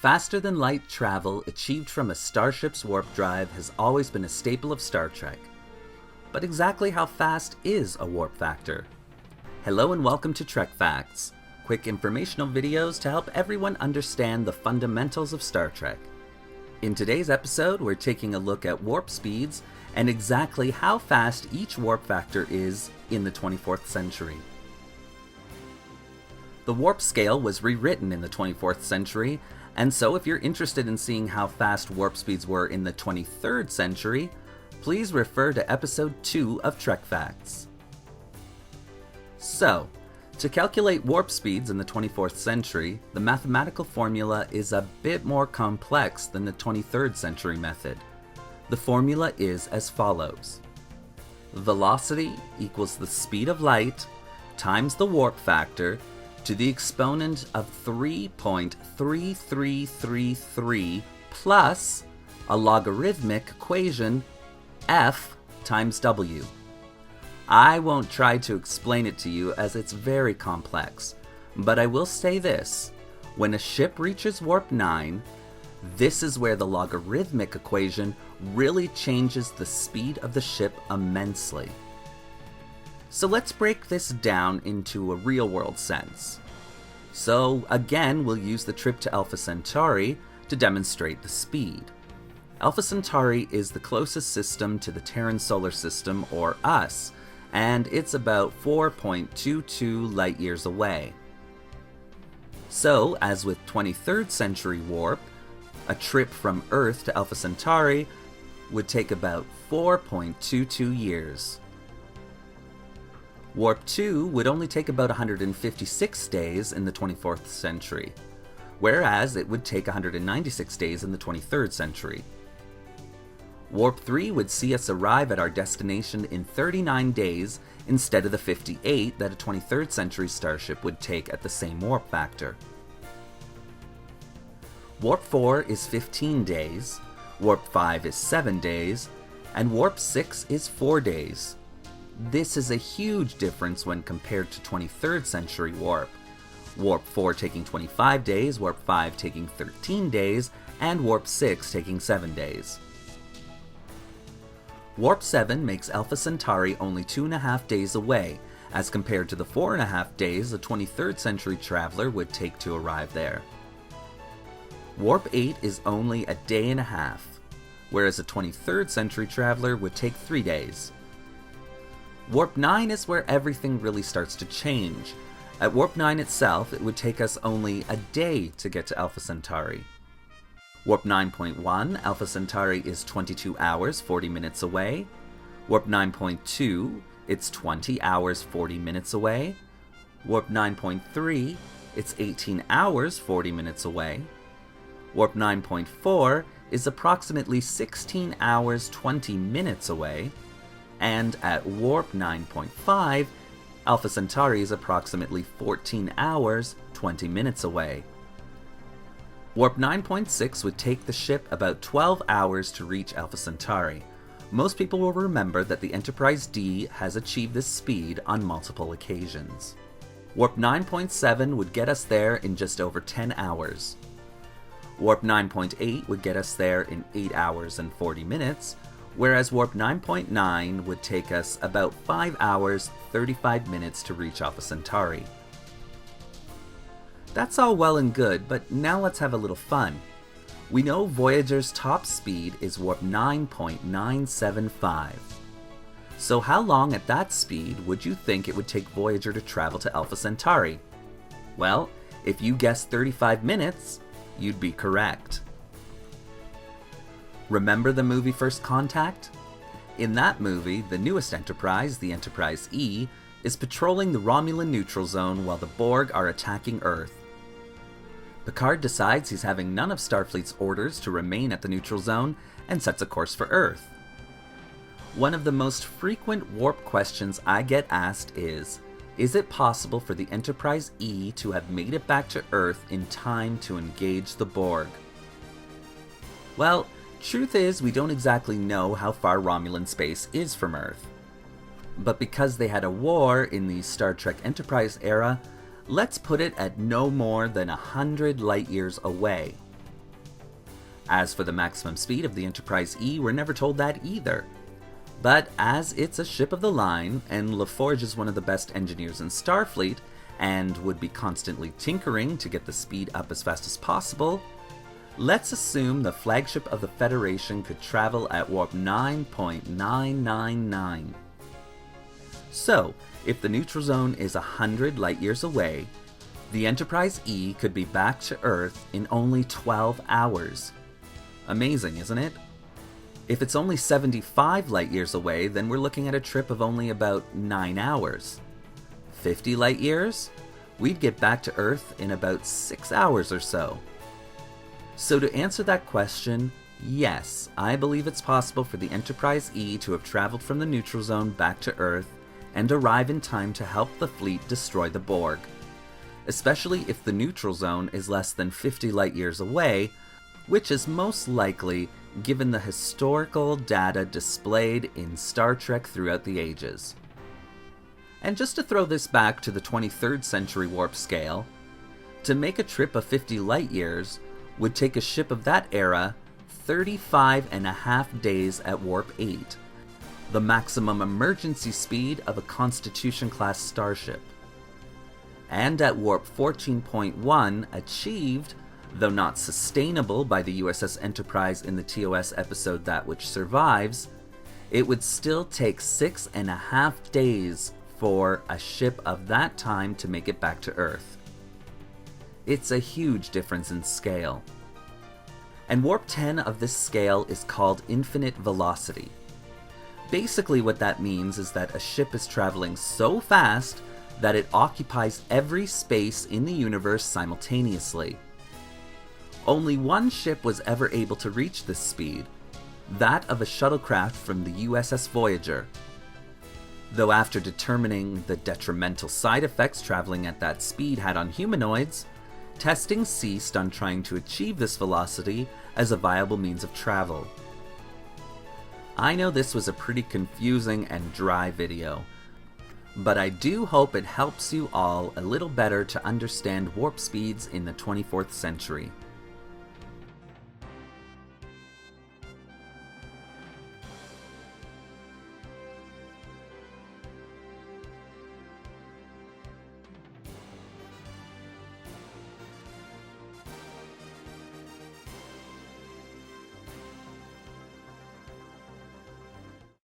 Faster-than-light travel achieved from a starship's warp drive has always been a staple of Star Trek. But exactly how fast is a warp factor? Hello and welcome to Trek Facts, quick informational videos to help everyone understand the fundamentals of Star Trek. In today's episode, we're taking a look at warp speeds and exactly how fast each warp factor is in the 24th century. The warp scale was rewritten in the 24th century, and so if you're interested in seeing how fast warp speeds were in the 23rd century, please refer to episode 2 of Trek Facts. So, to calculate warp speeds in the 24th century, the mathematical formula is a bit more complex than the 23rd century method. The formula is as follows. Velocity equals the speed of light times the warp factor to the exponent of 3.3333 plus a logarithmic equation f times w. I won't try to explain it to you as it's very complex, but I will say this. When a ship reaches warp 9, this is where the logarithmic equation really changes the speed of the ship immensely. So let's break this down into a real-world sense. So again, we'll use the trip to Alpha Centauri to demonstrate the speed. Alpha Centauri is the closest system to the Terran solar system, or us, and it's about 4.22 light years away. So, as with 23rd century warp, a trip from Earth to Alpha Centauri would take about 4.22 years. Warp 2 would only take about 156 days in the 24th century, whereas it would take 196 days in the 23rd century. Warp 3 would see us arrive at our destination in 39 days instead of the 58 that a 23rd century starship would take at the same warp factor. Warp 4 is 15 days, Warp 5 is 7 days, and Warp 6 is 4 days. This is a huge difference when compared to 23rd century warp. Warp 4 taking 25 days, Warp 5 taking 13 days, and Warp 6 taking 7 days. Warp 7 makes Alpha Centauri only 2.5 days away, as compared to the 4.5 days a 23rd century traveler would take to arrive there. Warp 8 is only a day and a half, whereas a 23rd century traveler would take 3 days. Warp 9 is where everything really starts to change. At Warp 9 itself, it would take us only a day to get to Alpha Centauri. Warp 9.1, Alpha Centauri is 22 hours, 40 minutes away. Warp 9.2, it's 20 hours, 40 minutes away. Warp 9.3, it's 18 hours, 40 minutes away. Warp 9.4 is approximately 16 hours, 20 minutes away. And at Warp 9.5, Alpha Centauri is approximately 14 hours, 20 minutes away. Warp 9.6 would take the ship about 12 hours to reach Alpha Centauri. Most people will remember that the Enterprise D has achieved this speed on multiple occasions. Warp 9.7 would get us there in just over 10 hours. Warp 9.8 would get us there in 8 hours and 40 minutes, whereas Warp 9.9 would take us about 5 hours, 35 minutes to reach Alpha Centauri. That's all well and good, but now let's have a little fun. We know Voyager's top speed is Warp 9.975. So how long at that speed would you think it would take Voyager to travel to Alpha Centauri? Well, if you guessed 35 minutes, you'd be correct. Remember the movie First Contact? In that movie, the newest Enterprise, the Enterprise E, is patrolling the Romulan neutral zone while the Borg are attacking Earth. Picard decides he's having none of Starfleet's orders to remain at the neutral zone and sets a course for Earth. One of the most frequent warp questions I get asked is it possible for the Enterprise E to have made it back to Earth in time to engage the Borg? Well, truth is, we don't exactly know how far Romulan space is from Earth. But because they had a war in the Star Trek Enterprise era, let's put it at no more than 100 light years away. As for the maximum speed of the Enterprise E, we're never told that either. But as it's a ship of the line, and LaForge is one of the best engineers in Starfleet, and would be constantly tinkering to get the speed up as fast as possible, let's assume the flagship of the Federation could travel at warp 9.999. So, if the neutral zone is 100 light-years away, the Enterprise E could be back to Earth in only 12 hours. Amazing, isn't it? If it's only 75 light-years away, then we're looking at a trip of only about 9 hours. 50 light-years? We'd get back to Earth in about 6 hours or so. So to answer that question, yes, I believe it's possible for the Enterprise E to have traveled from the neutral zone back to Earth and arrive in time to help the fleet destroy the Borg. Especially if the neutral zone is less than 50 light-years away, which is most likely given the historical data displayed in Star Trek throughout the ages. And just to throw this back to the 23rd century warp scale, to make a trip of 50 light-years would take a ship of that era 35.5 days at warp 8, the maximum emergency speed of a Constitution-class starship. And at warp 14.1 achieved, though not sustainable by the USS Enterprise in the TOS episode That Which Survives, it would still take 6.5 days for a ship of that time to make it back to Earth. It's a huge difference in scale. And warp 10 of this scale is called infinite velocity. Basically what that means is that a ship is traveling so fast that it occupies every space in the universe simultaneously. Only one ship was ever able to reach this speed, that of a shuttlecraft from the USS Voyager. Though after determining the detrimental side effects traveling at that speed had on humanoids, testing ceased on trying to achieve this velocity as a viable means of travel. I know this was a pretty confusing and dry video, but I do hope it helps you all a little better to understand warp speeds in the 24th century.